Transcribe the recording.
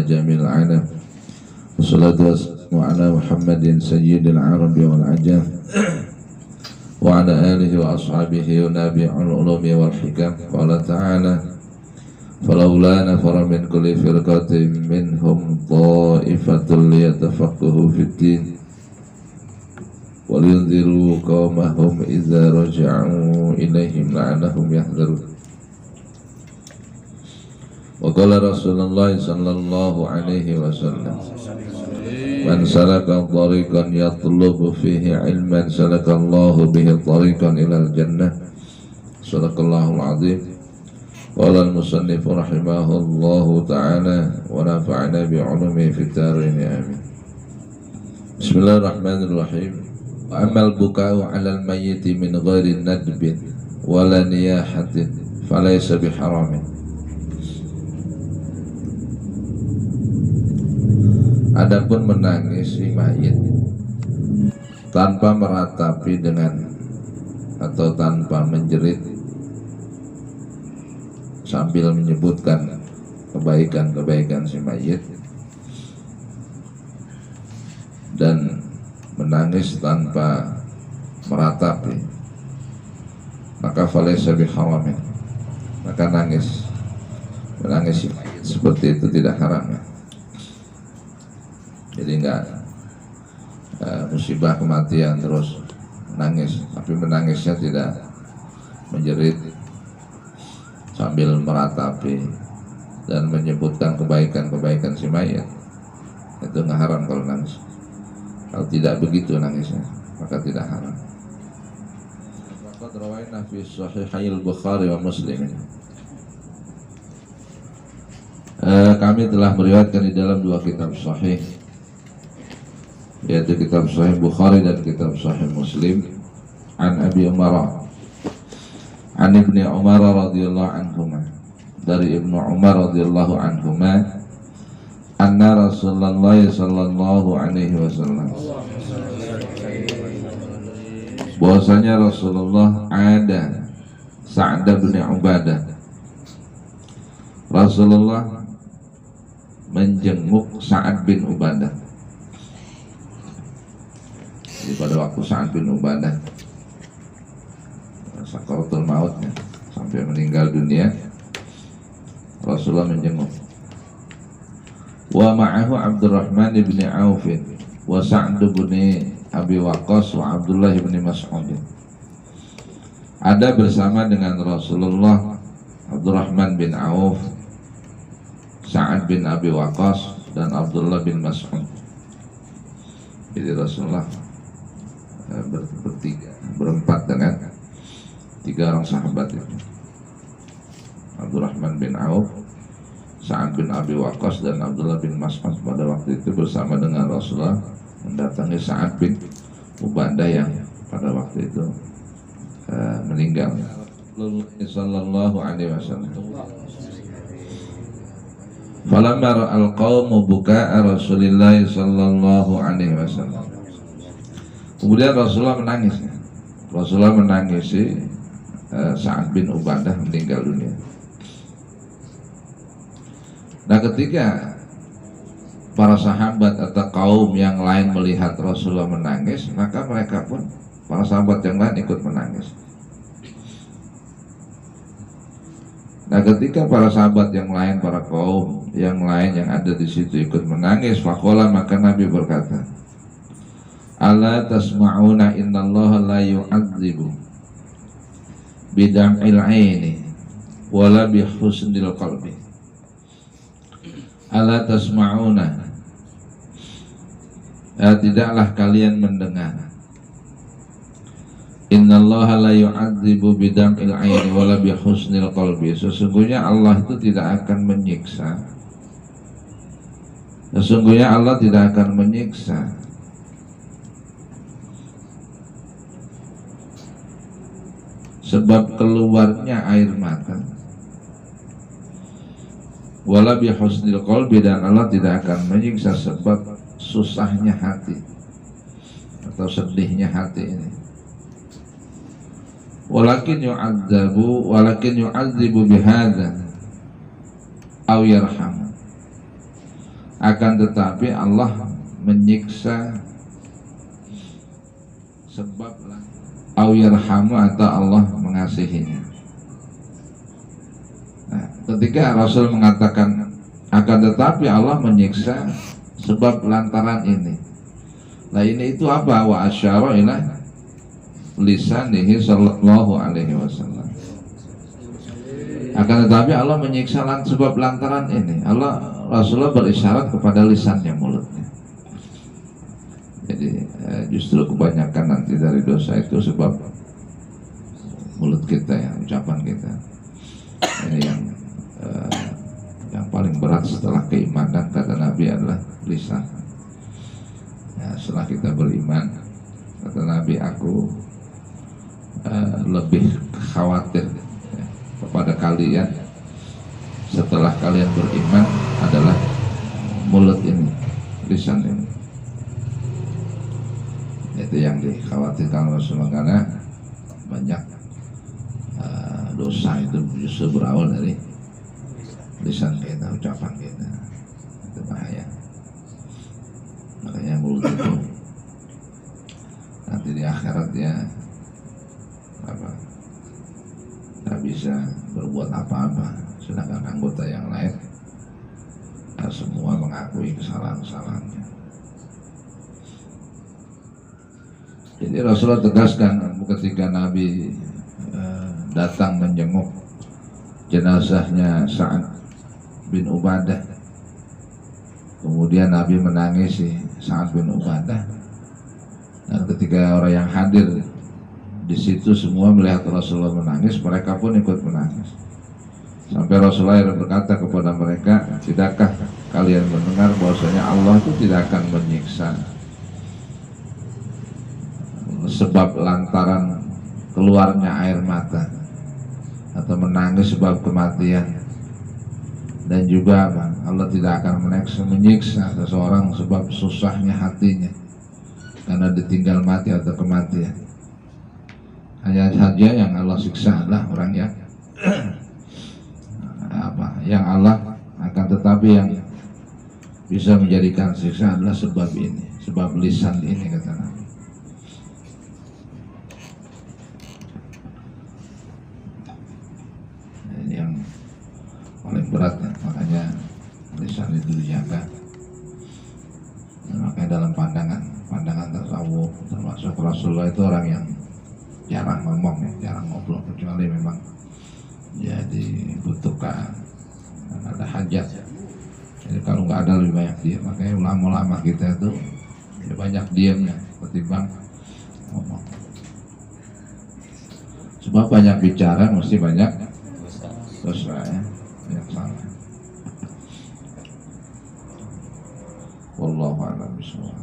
جميع العالم والصلاة والسلام على محمد سيد العرب والعجم وعلى آله وأصحابه ونبي العلوم والحكم. قال تعالى فلولا نفر من كل فرقة منهم طائفة ليتفقهوا في الدين ولينذروا قومهم إذا رجعوا إليهم لعلهم يحذرون. وقال رسول الله صلى الله عليه وسلم من سلك طريقا يطلب فيه علما سلك الله به طريقا إلى الجنة. صدق الله العظيم. قال المصنف رحمه الله تعالى ونفعنا بعلومه في الدارين آمين. بسم الله الرحمن الرحيم. وأما البكاء على الميت من غير ندب ولا نياحة فليس بحرام. Adapun menangis si mayit tanpa meratapi dengan atau tanpa menjerit sambil menyebutkan kebaikan-kebaikan si mayit dan menangis tanpa meratapi, maka falaysa biharamin, maka menangis si mayit seperti itu tidak haram. Jadi enggak musibah kematian terus menangis, tapi menangisnya tidak menjerit sambil meratapi dan menyebutkan kebaikan-kebaikan si mayit. Itu enggak haram kalau nangis. Kalau tidak begitu nangisnya, maka tidak haram. Waqad rawaina fi Sahihil Bukhari wa Muslim. Kami telah meriwayatkan di dalam dua kitab sahih, yaitu kitab Sahih Bukhari dan kitab Sahih Muslim, an Abi Umar an Ibni Umar radhiyallahu anhuma, dari Ibnu Umar radhiyallahu anhuma, anna Rasulullah sallallahu alaihi wasallam, bahwasanya Rasulullah ada Sa'd bin Ubadah, Rasulullah menjenguk Sa'ad bin Ubadah. Jadi pada waktu Sa'ad bin Ubadah sakaratul mautnya sampai meninggal dunia, Rasulullah menjenguk. Wa ma'ahu Abdurrahman bin Auf wa Sa'd bin Abi Waqqas wa Abdullah bin Mas'ud. Ada bersama dengan Rasulullah Abdurrahman bin Auf, Sa'ad bin Abi Waqqas dan Abdullah bin Mas'ud. Jadi Rasulullah berempat dengan tiga orang sahabat itu, Abdurrahman bin Auf, Sa'ad bin Abi Waqqas dan Abdullah bin Mas'ud pada waktu itu bersama dengan Rasulullah mendatangi Sa'ad bin Ubadah yang pada waktu itu meninggal. Sallallahu alaihi wasallam. Falamma ra'al qaumu buka'a Rasulillah sallallahu alaihi wasallam. Kemudian Rasulullah menangis. Rasulullah menangisi Sa'ad bin Ubadah meninggal dunia. Nah, ketika para sahabat atau kaum yang lain melihat Rasulullah menangis, maka mereka pun, para sahabat yang lain ikut menangis. Nah, ketika para sahabat yang lain, para kaum yang lain yang ada di situ ikut menangis, faqala, maka Nabi berkata, ala tasma'una innallaha la yu'adzibu bidam'il aini wala bihusnil qalbi. Ala tasma'una, tidaklah kalian mendengar, innallaha la yu'adzibu bidam'il aini wala bihusnil qalbi, sesungguhnya Allah itu tidak akan menyiksa, sesungguhnya Allah tidak akan menyiksa sebab keluarnya air mata, wala bihusnil qalbi, dan Allah tidak akan menyiksa sebab susahnya hati atau sedihnya hati ini. Walakin yu'adzibu bihadza aw yarham, akan tetapi Allah menyiksa sebab au yarhamu atau Allah mengasihinya. Nah, ketika Rasul mengatakan akan tetapi Allah menyiksa sebab lantaran ini. Nah ini itu apa? Wa asyara ila lisanihi sallallahu alaihi wasallam. Akan tetapi Allah menyiksa sebab lantaran ini. Rasulullah berisyarat kepada lisannya, mulutnya. Jadi justru kebanyakan nanti dari dosa itu sebab mulut kita ya, ucapan kita. Ini yang paling berat setelah keimanan kata Nabi adalah lisan. Ya, setelah kita beriman, kata Nabi, aku lebih khawatir ya, kepada kalian setelah kalian beriman adalah mulut ini, lisan ini. Itu yang dikhawatirkan Rasulullah, karena banyak dosa itu justru berawal dari lisan kita, ucapan kita. Itu bahaya. Makanya mulut itu nanti di akhirat ya nggak bisa berbuat apa-apa, sedangkan anggota yang lain semua mengakui kesalahan-kesalahannya. Jadi Rasulullah tegaskan ketika Nabi datang menjenguk jenazahnya Sa'ad bin Ubadah, kemudian Nabi menangisi Sa'ad bin Ubadah, dan ketika orang yang hadir di situ semua melihat Rasulullah menangis, mereka pun ikut menangis. Sampai Rasulullah berkata kepada mereka, tidakkah kalian mendengar bahwasanya Allah itu tidak akan menyiksa sebab lantaran keluarnya air mata atau menangis sebab kematian, dan juga Allah tidak akan menyiksa seseorang sebab susahnya hatinya karena ditinggal mati atau kematian. Hanya saja yang Allah siksa adalah orang yang yang Allah akan tetapi yang bisa menjadikan siksa adalah sebab ini, sebab lisan ini, kata Nabi. Ini yang paling berat ya, makanya lisan itu dijaga. Makanya dalam pandangan tasawuf termasuk Rasulullah itu orang yang jarang ngomong ya, jarang ngobrol, kecuali memang ya dibutuhkan, ada hajat. Jadi kalau nggak ada lebih banyak diam. Makanya ulama-ulama kita itu ya banyak diamnya ketimbang ngomong. Sebab banyak bicara mesti banyak dosa ya, yang salah. Wallahu a'lam bishawab.